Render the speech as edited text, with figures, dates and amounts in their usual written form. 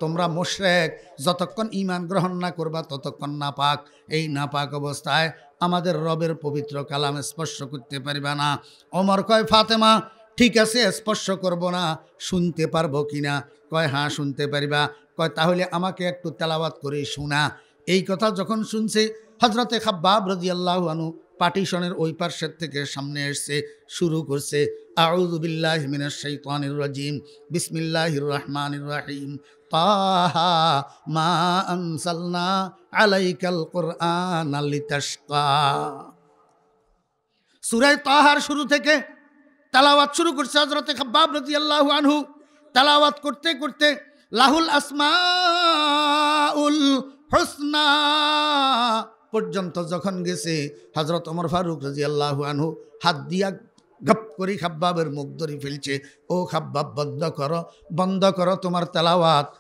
তোমরা মুশরিক, যতক্ষণ ঈমান গ্রহণ না করবা ততক্ষণ নাপাক। এই নাপাক অবস্থায় আমাদের রবের পবিত্র কালাম স্পর্শ করতে পারবা না। ওমর কয়, ফাতেমা ঠিক আছে স্পর্শ করব না, শুনতে পারবো কিনা? কয় হ্যাঁ শুনতে পারবা। কয় তাহলে আমাকে একটু তেলাওয়াত করে শোনা। এই কথা যখন শুনছে, হযরতে খাব্বাব রাদিয়াল্লাহু আনহু পার্টিশনের ওই পার্শ্বের থেকে সামনে এসে শুরু করছে, আউযু বিল্লাহি মিনাশ শাইতানির রাজিম, বিসমিল্লাহির রহমানির রহিম, তাহা মা আনসালনা আলাইকাল কুরআনা লিতাশকা। সূরা তাহার শুরু থেকে তেলাওয়াত শুরু করছে হযরতে খাব্বাব রাদিয়াল্লাহু আনহু। তেলাওয়াত করতে করতে লাহুল আসমাউল হুসনা পর্যন্ত যখন গেছে, হযরত ওমর ফারুক রাদিয়াল্লাহু আনহু হাত দিয়া গপ করে খাব্বাবের মুখ ধরে ফেলছে। ও খাব্বাব, বন্ধ করো তোমার তেলাওয়াত।